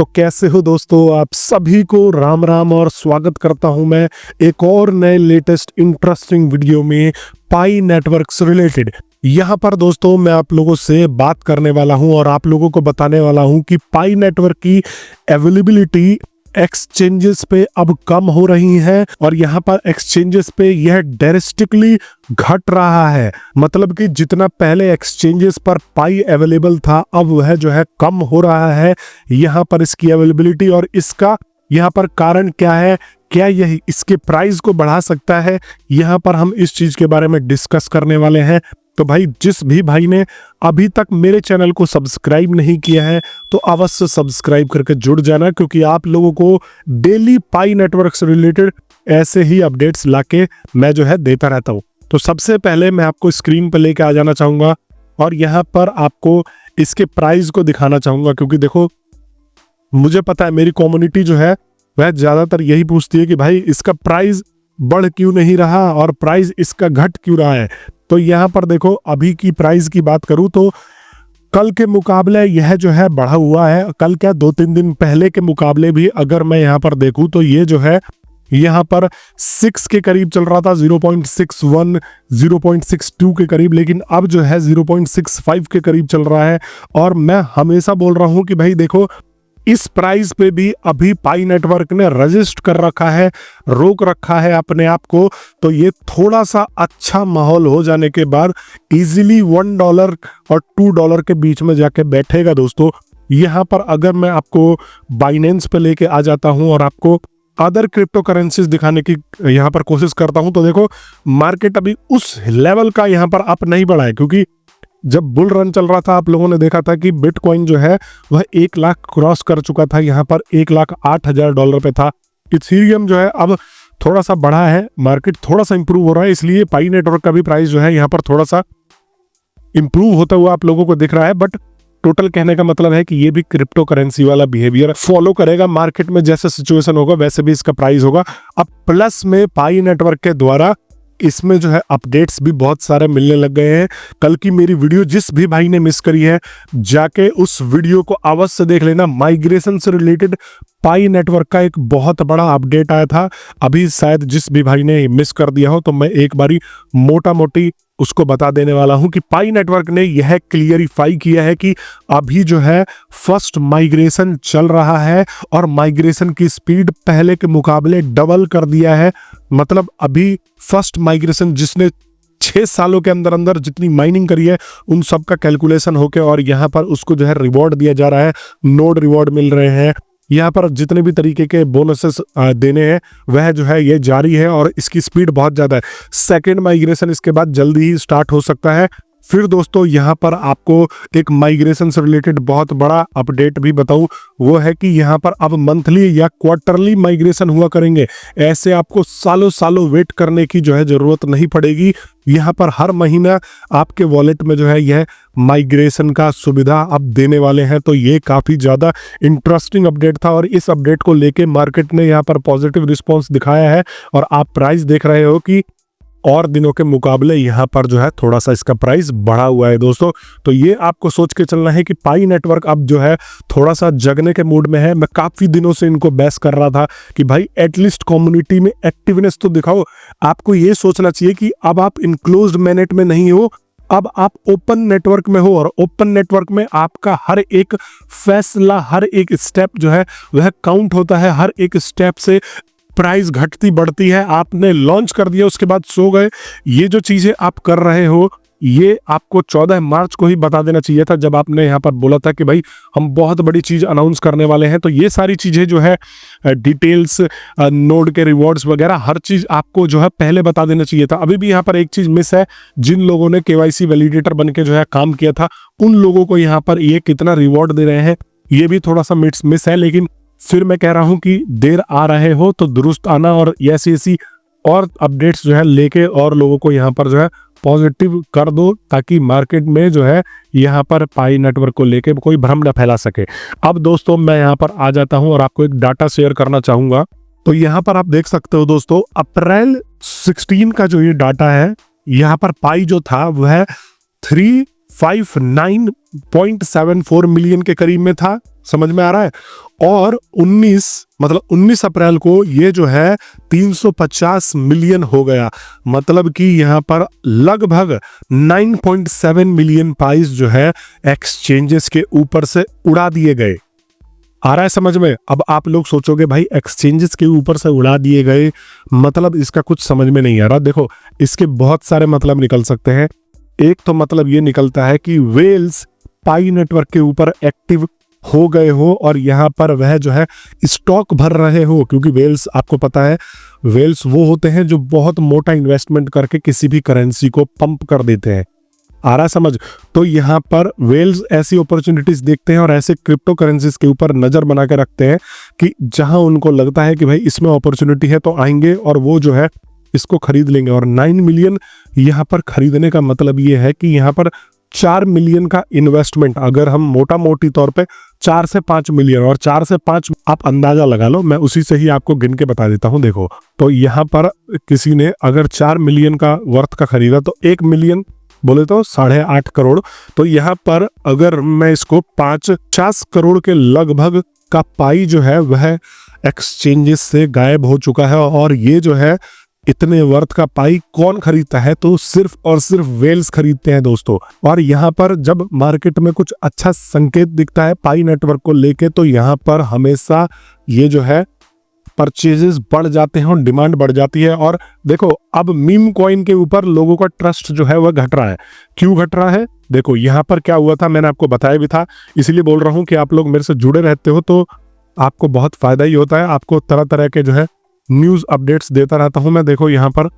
तो कैसे हो दोस्तों, आप सभी को राम राम और स्वागत करता हूं मैं एक और नए लेटेस्ट इंटरेस्टिंग वीडियो में पाई नेटवर्क से रिलेटेड। यहाँ पर दोस्तों मैं आप लोगों से बात करने वाला हूं और आप लोगों को बताने वाला हूं कि पाई नेटवर्क की अवेलेबिलिटी एक्सचेंजेस पे अब कम हो रही है और यहाँ पर एक्सचेंजेस पे यह ड्रास्टिकली घट रहा है। मतलब कि जितना पहले एक्सचेंजेस पर पाई अवेलेबल था अब वह जो है कम हो रहा है यहाँ पर इसकी अवेलेबिलिटी। और इसका यहाँ पर कारण क्या है, क्या यह इसके प्राइस को बढ़ा सकता है, यहाँ पर हम इस चीज के बारे में डिस्कस करने वाले हैं। तो भाई जिस भी भाई ने अभी तक मेरे चैनल को सब्सक्राइब नहीं किया है तो अवश्य सब्सक्राइब करके जुड़ जाना, क्योंकि आप लोगों को डेली पाई नेटवर्क से रिलेटेड ऐसे ही अपडेट्स लाके मैं जो है देता रहता हूँ। तो सबसे पहले मैं आपको स्क्रीन पर लेके आ जाना चाहूंगा और यहाँ पर आपको इसके प्राइस को दिखाना चाहूंगा, क्योंकि देखो मुझे पता है मेरी कम्युनिटी जो है वह ज्यादातर यही पूछती है कि भाई इसका प्राइस बढ़ क्यों नहीं रहा और प्राइस इसका घट क्यों रहा है। तो यहाँ पर देखो अभी की प्राइस की बात करूं तो कल के मुकाबले यह जो है बढ़ा हुआ है। कल क्या 2-3 दिन पहले के मुकाबले भी अगर मैं यहाँ पर देखूं तो ये जो है यहाँ पर 6 के करीब चल रहा था, 0.61 0.62 के करीब, लेकिन अब जो है 0.65 के करीब चल रहा है। और मैं हमेशा बोल रहा हूं कि भाई देखो इस प्राइस पे भी अभी पाई नेटवर्क ने रजिस्ट कर रखा है, रोक रखा है अपने आप को। तो ये थोड़ा सा अच्छा माहौल हो जाने के बाद इजीली $1 और $2 के बीच में जाके बैठेगा दोस्तों। यहाँ पर अगर मैं आपको बाइनेंस पे लेके आ जाता हूँ और आपको अदर क्रिप्टो करेंसीज दिखाने की यहाँ पर कोशिश करता हूँ तो देखो मार्केट अभी उस लेवल का यहाँ पर अप नहीं बढ़ा है, क्योंकि जब बुल रन चल रहा था आप लोगों ने देखा था कि बिटकॉइन जो है वह 1 लाख क्रॉस कर चुका था, यहाँ पर $1,08,000 पे था। इथेरियम जो है अब थोड़ा सा बढ़ा है, मार्केट थोड़ा सा इंप्रूव हो रहा है, इसलिए पाई नेटवर्क का भी प्राइस जो है यहाँ पर थोड़ा सा इंप्रूव होता हुआ आप लोगों को दिख रहा है। बट टोटल कहने का मतलब है कि ये भी क्रिप्टो करेंसी वाला बिहेवियर फॉलो करेगा, मार्केट में जैसे सिचुएशन होगा वैसे भी इसका प्राइस होगा। अब प्लस में पाई नेटवर्क के द्वारा इसमें जो है अपडेट्स भी बहुत सारे मिलने लग गए हैं। कल की मेरी वीडियो जिस भी भाई ने मिस करी है जाके उस वीडियो को अवश्य देख लेना। माइग्रेशन से रिलेटेड पाई नेटवर्क का एक बहुत बड़ा अपडेट आया था, अभी शायद जिस भी भाई ने मिस कर दिया हो तो मैं एक बारी मोटा मोटी उसको बता देने वाला हूं कि पाई नेटवर्क ने यह क्लियरिफाई किया है कि अभी जो है फर्स्ट माइग्रेशन चल रहा है और माइग्रेशन की स्पीड पहले के मुकाबले डबल कर दिया है। मतलब अभी फर्स्ट माइग्रेशन जिसने 6 सालों के अंदर अंदर जितनी माइनिंग करी है उन सब का कैलकुलेशन होके और यहाँ पर उसको जो है रिवॉर्ड दिया जा रहा है, नोड रिवॉर्ड मिल रहे हैं, यहाँ पर जितने भी तरीके के बोनसेस देने हैं वह जो है ये जारी है और इसकी स्पीड बहुत ज़्यादा है। सेकेंड माइग्रेशन इसके बाद जल्दी ही स्टार्ट हो सकता है। फिर दोस्तों यहाँ पर आपको एक माइग्रेशन से रिलेटेड बहुत बड़ा अपडेट भी बताऊं, वो है कि यहाँ पर अब मंथली या क्वार्टरली माइग्रेशन हुआ करेंगे। ऐसे आपको सालों सालों वेट करने की जो है ज़रूरत नहीं पड़ेगी। यहाँ पर हर महीना आपके वॉलेट में जो है यह माइग्रेशन का सुविधा अब देने वाले हैं। तो ये काफ़ी ज़्यादा इंटरेस्टिंग अपडेट था और इस अपडेट को लेके मार्केट ने यहाँ पर पॉजिटिव रिस्पॉन्स दिखाया है और आप प्राइस देख रहे हो कि और दिनों के मुकाबले यहाँ पर जो है थोड़ा सा इसका प्राइस बढ़ा हुआ है दोस्तों। तो ये आपको सोच के चलना है कि पाई नेटवर्क अब जो है थोड़ा सा जगने के मूड में है। मैं काफ़ी दिनों से इनको बहस कर रहा था कि भाई एटलीस्ट कम्युनिटी में एक्टिवनेस तो दिखाओ। आपको ये सोचना चाहिए कि अब आप इनक्लोज्ड मैनेट में नहीं हो, अब आप ओपन नेटवर्क में हो और ओपन नेटवर्क में आपका हर एक फैसला, हर एक स्टेप जो है वह काउंट होता है। हर एक स्टेप से प्राइस घटती बढ़ती है। आपने लॉन्च कर दिया उसके बाद सो गए, ये जो चीजें आप कर रहे हो ये आपको 14 मार्च को ही बता देना चाहिए था, जब आपने यहाँ पर बोला था कि भाई हम बहुत बड़ी चीज अनाउंस करने वाले हैं। तो ये सारी चीजें जो है डिटेल्स, नोड के रिवॉर्ड्स वगैरह हर चीज आपको जो है पहले बता देना चाहिए था। अभी भी यहाँ पर एक चीज मिस है, जिन लोगों ने केवाईसी वैलिडेटर बन के जो है काम किया था उन लोगों को यहाँ पर ये कितना रिवॉर्ड दे रहे हैं ये भी थोड़ा सा मिस है। लेकिन फिर मैं कह रहा हूं कि देर आ रहे हो तो दुरुस्त आना, और ऐसी और अपडेट्स जो है लेके और लोगों को यहाँ पर जो है पॉजिटिव कर दो, ताकि मार्केट में जो है यहाँ पर पाई नेटवर्क को लेके कोई भ्रम न फैला सके। अब दोस्तों मैं यहाँ पर आ जाता हूँ और आपको एक डाटा शेयर करना चाहूंगा। तो यहाँ पर आप देख सकते हो दोस्तों अप्रैल 16 का जो ये डाटा है, यहाँ पर पाई जो था वह 59.74 मिलियन के करीब में था, समझ में आ रहा है। और 19 अप्रैल को ये जो है 350 मिलियन हो गया, मतलब कि यहाँ पर लगभग 9.7 मिलियन पाइस जो है एक्सचेंजेस के ऊपर से उड़ा दिए गए। आ रहा है समझ में? अब आप लोग सोचोगे भाई एक्सचेंजेस के ऊपर से उड़ा दिए गए, मतलब इसका कुछ समझ में नहीं आ रहा। देखो, इसके बहुत सारे मतलब निकल सकते हैं। एक तो मतलब ये निकलता है कि वेल्स पाई नेटवर्क के ऊपर एक्टिव हो गए हो और यहाँ पर वह जो है स्टॉक भर रहे हो, क्योंकि वेल्स आपको पता है वेल्स वो होते हैं जो बहुत मोटा इन्वेस्टमेंट करके किसी भी करेंसी को पंप कर देते हैं। आ रहा समझ? तो यहाँ पर वेल्स ऐसी अपॉर्चुनिटीज देखते हैं और ऐसे क्रिप्टो करेंसीज के ऊपर नजर बना के रखते हैं कि जहां उनको लगता है कि भाई इसमें अपॉर्चुनिटी है तो आएंगे और वो जो है इसको खरीद लेंगे। और 9 मिलियन यहाँ पर खरीदने का मतलब ये है कि यहाँ पर 4 मिलियन का इन्वेस्टमेंट, अगर हम मोटा मोटी तौर पे 4 से 5 मिलियन, और 4 से 5 आप अंदाजा लगा लो, मैं उसी से ही आपको गिन के बता देता हूं। देखो, तो यहाँ पर किसी ने अगर 4 मिलियन का वर्थ का खरीदा तो 1 मिलियन बोले तो 8.5 करोड़। तो यहाँ पर अगर मैं इसको 50 करोड़ के लगभग का पाई जो है वह एक्सचेंजेस से गायब हो चुका है। और ये जो है इतने वर्थ का पाई कौन खरीदता है? तो सिर्फ और सिर्फ वेल्स खरीदते हैं दोस्तों। और यहाँ पर जब मार्केट में कुछ अच्छा संकेत दिखता है पाई नेटवर्क को लेके, तो यहाँ पर हमेशा ये जो है परचेजेस बढ़ जाते हैं और डिमांड बढ़ जाती है। और देखो, अब मीम कॉइन के ऊपर लोगों का ट्रस्ट जो है वह घट रहा है। क्यों घट रहा है? देखो, यहाँ पर क्या हुआ था, मैंने आपको बताया भी था, इसलिए बोल रहा हूं कि आप लोग मेरे से जुड़े रहते हो तो आपको बहुत फायदा ही होता है। आपको तरह तरह के जो है न्यूज अपडेट्स देता रहता हूं मैं। देखो, यहाँ पर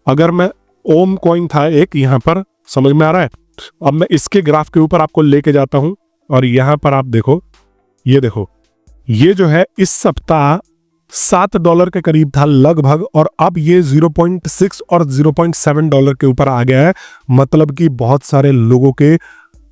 अगर मैं ओम कॉइन था एक, यहाँ पर समझ में आ रहा है। अब मैं इसके ग्राफ के ऊपर आपको लेके जाता हूं और यहाँ पर आप देखो, ये देखो, ये जो है इस सप्ताह $7 के करीब था लगभग, और अब ये 0.6 और 0.7 डॉलर के ऊपर आ गया है। मतलब कि बहुत सारे लोगों के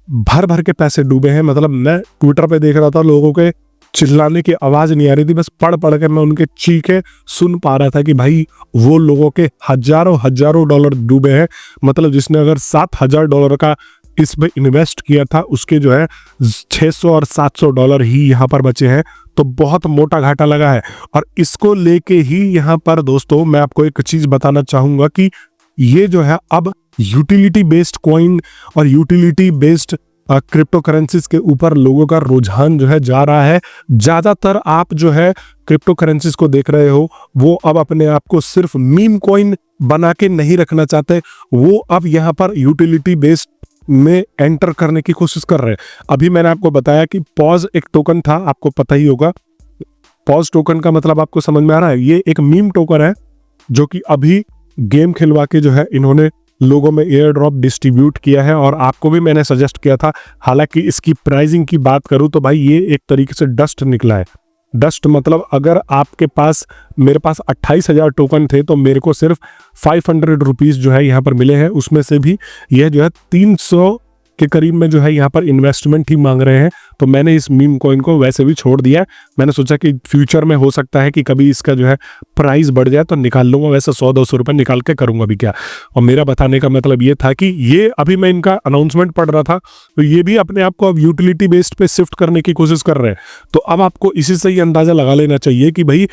भर भर के पैसे डूबे हैं। मतलब मैं ट्विटर पे देख रहा था, लोगों के चिल्लाने की आवाज नहीं आ रही थी, बस पढ़ पढ़ के मैं उनके चीखे सुन पा रहा था कि भाई वो लोगों के हजारों डॉलर डूबे हैं। मतलब जिसने अगर $7,000 का इसमें इन्वेस्ट किया था, उसके जो है 600 और 700 डॉलर ही यहाँ पर बचे हैं। तो बहुत मोटा घाटा लगा है। और इसको लेके ही यहाँ पर दोस्तों मैं आपको एक चीज बताना चाहूंगा कि ये जो है अब यूटिलिटी बेस्ड कॉइन और यूटिलिटी बेस्ड क्रिप्टो करेंसीज के ऊपर लोगों का रुझान जो है जा रहा है। ज्यादातर आप जो है क्रिप्टो करेंसीज को देख रहे हो, वो अब अपने आप को सिर्फ मीम कॉइन बना के नहीं रखना चाहते, वो अब यहाँ पर यूटिलिटी बेस्ड में एंटर करने की कोशिश कर रहे हैं। अभी मैंने आपको बताया कि पॉज एक टोकन था, आपको पता ही होगा। पॉज टोकन का मतलब आपको समझ में आ रहा है? ये एक मीम टोकन है जो कि अभी गेम खिलवा के जो है इन्होंने लोगों में एयर ड्रॉप डिस्ट्रीब्यूट किया है, और आपको भी मैंने सजेस्ट किया था। हालांकि इसकी प्राइसिंग की बात करूं तो भाई ये एक तरीके से डस्ट निकला है। डस्ट मतलब अगर आपके पास, मेरे पास 28,000 टोकन थे तो मेरे को सिर्फ 500 रुपीज जो है यहाँ पर मिले हैं। उसमें से भी यह जो है 300 के करीब में जो है यहाँ पर इन्वेस्टमेंट ही मांग रहे हैं। तो मैंने इस मीम कॉइन को वैसे भी छोड़ दिया। मैंने सोचा कि फ्यूचर में हो सकता है कि कभी इसका जो है प्राइस बढ़ जाए तो निकाल लूंगा, वैसे 100-200 रुपये निकाल के करूंगा भी क्या। और मेरा बताने का मतलब ये था कि ये अभी मैं इनका अनाउंसमेंट पढ़ रहा था, तो ये भी अपने आप को अब यूटिलिटी बेस्ड पे शिफ्ट करने की कोशिश कर रहे हैं। तो अब आपको इसी से ही अंदाजा लगा लेना चाहिए कि भाई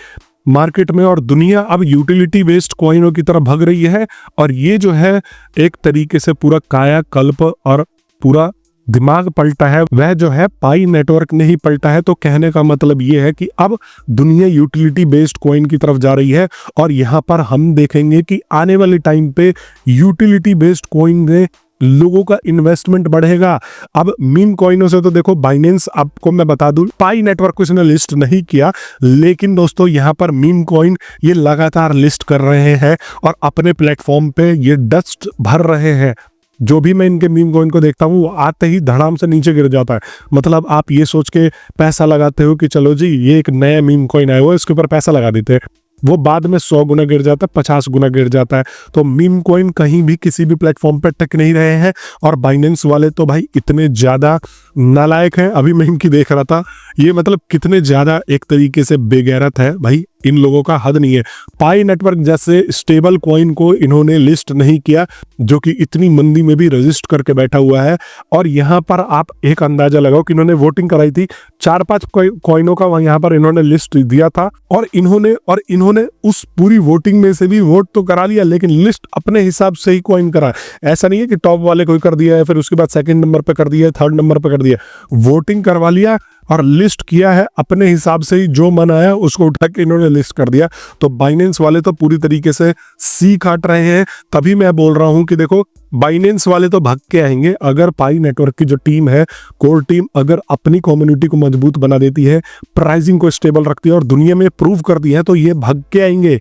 मार्केट में और दुनिया अब यूटिलिटी बेस्ड कॉइनों की तरफ भाग रही है। और ये जो है एक तरीके से पूरा कायाकल्प और पूरा दिमाग पलटा है, वह जो है पाई नेटवर्क ने ही पलटा है। तो कहने का मतलब ये है कि अब दुनिया यूटिलिटी बेस्ड कॉइन की तरफ जा रही है। और यहाँ पर हम देखेंगे कि आने वाले टाइम पे यूटिलिटी बेस्ड कॉइन में लोगों का इन्वेस्टमेंट बढ़ेगा। अब मीम कॉइनों से तो देखो, बाइनेंस, आपको मैं बता दूं, पाई नेटवर्क को इसने लिस्ट नहीं किया, लेकिन दोस्तों यहाँ पर मीम कॉइन ये लगातार लिस्ट कर रहे हैं और अपने प्लेटफॉर्म पे ये डस्ट भर रहे हैं। जो भी मैं इनके मीम कॉइन को देखता हूँ वो आते ही धड़ाम से नीचे गिर जाता है। मतलब आप ये सोच के पैसा लगाते हो कि चलो जी ये एक नया मीम कॉइन आया हुआ है, इसके ऊपर पैसा लगा देते हैं, वो बाद में 100 गुना गिर जाता है, 50 गुना गिर जाता है। तो मीम कॉइन कहीं भी किसी भी प्लेटफॉर्म पे टिक नहीं रहे हैं। और बाइनेंस वाले तो भाई इतने ज्यादा नालायक हैं, अभी मैं इनकी देख रहा था, ये मतलब कितने ज्यादा एक तरीके से बेगैरत है भाई। इन लोगों का हद नहीं है। पाई नेटवर्क जैसे स्टेबल कॉइन को इन्होंने लिस्ट नहीं किया, जो कि इतनी मंदी में भी रजिस्ट करके बैठा हुआ है। और यहाँ पर आप एक अंदाजा लगाओ कि इन्होंने वोटिंग कराई थी, 4-5 कॉइनों का यहाँ पर इन्होंने लिस्ट दिया था, और इन्होंने उस पूरी वोटिंग में से भी वोट तो करा लिया, लेकिन लिस्ट अपने हिसाब से ही कॉइन करा। ऐसा नहीं है कि टॉप वाले कोई कर दिया है, फिर उसके बाद सेकंड नंबर पे कर दिया है, थर्ड नंबर पे कर दिया, वोटिंग करवा लिया और लिस्ट किया है अपने हिसाब से ही, जो मन आया उसको उठा के इन्होंने लिस्ट कर दिया। तो बाइनेंस वाले तो पूरी तरीके से सी काट रहे हैं। तभी मैं बोल रहा हूं कि देखो, बाइनेंस वाले तो भाग के आएंगे अगर पाई नेटवर्क की जो टीम है, कोर टीम, अगर अपनी कम्युनिटी को मजबूत बना देती है, प्राइसिंग को स्टेबल रखती है और दुनिया में प्रूव करती है, तो ये भाग के आएंगे।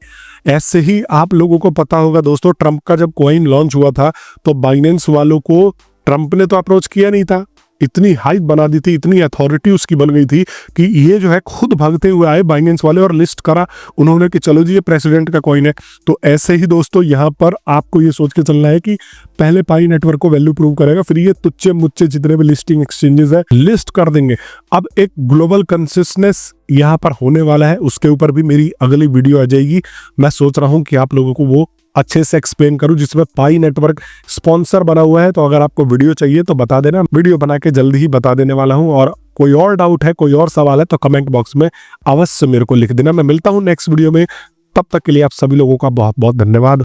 ऐसे ही आप लोगों को पता होगा दोस्तों, ट्रंप का जब कॉइन लॉन्च हुआ था तो बाइनेंस वालों को ट्रंप ने तो अप्रोच किया नहीं था, इतनी हाइप बना दी थी, इतनी अथॉरिटी उसकी बन गई थी कि ये जो है खुद भागते हुए आए बाइनेंस वाले और लिस्ट करा उन्होंने कि चलो जी ये प्रेसिडेंट का कॉइन है। तो ऐसे ही दोस्तों यहाँ पर आपको ये सोच के चलना है कि पहले पाई नेटवर्क को वैल्यू प्रूव करेगा, फिर ये तुच्चे मुच्चे जितने भी लिस्टिंग एक्सचेंजेस है लिस्ट कर देंगे। अब एक ग्लोबल कंसिस्टेंस यहाँ पर होने वाला है, उसके ऊपर भी मेरी अगली वीडियो आ जाएगी। मैं सोच रहा हूँ कि आप लोगों को वो अच्छे से एक्सप्लेन करूं, जिसमें पाई नेटवर्क स्पॉन्सर बना हुआ है। तो अगर आपको वीडियो चाहिए तो बता देना, वीडियो बना के जल्दी ही बता देने वाला हूं। और कोई और डाउट है, कोई और सवाल है तो कमेंट बॉक्स में अवश्य मेरे को लिख देना। मैं मिलता हूं नेक्स्ट वीडियो में, तब तक के लिए आप सभी लोगों का बहुत बहुत धन्यवाद।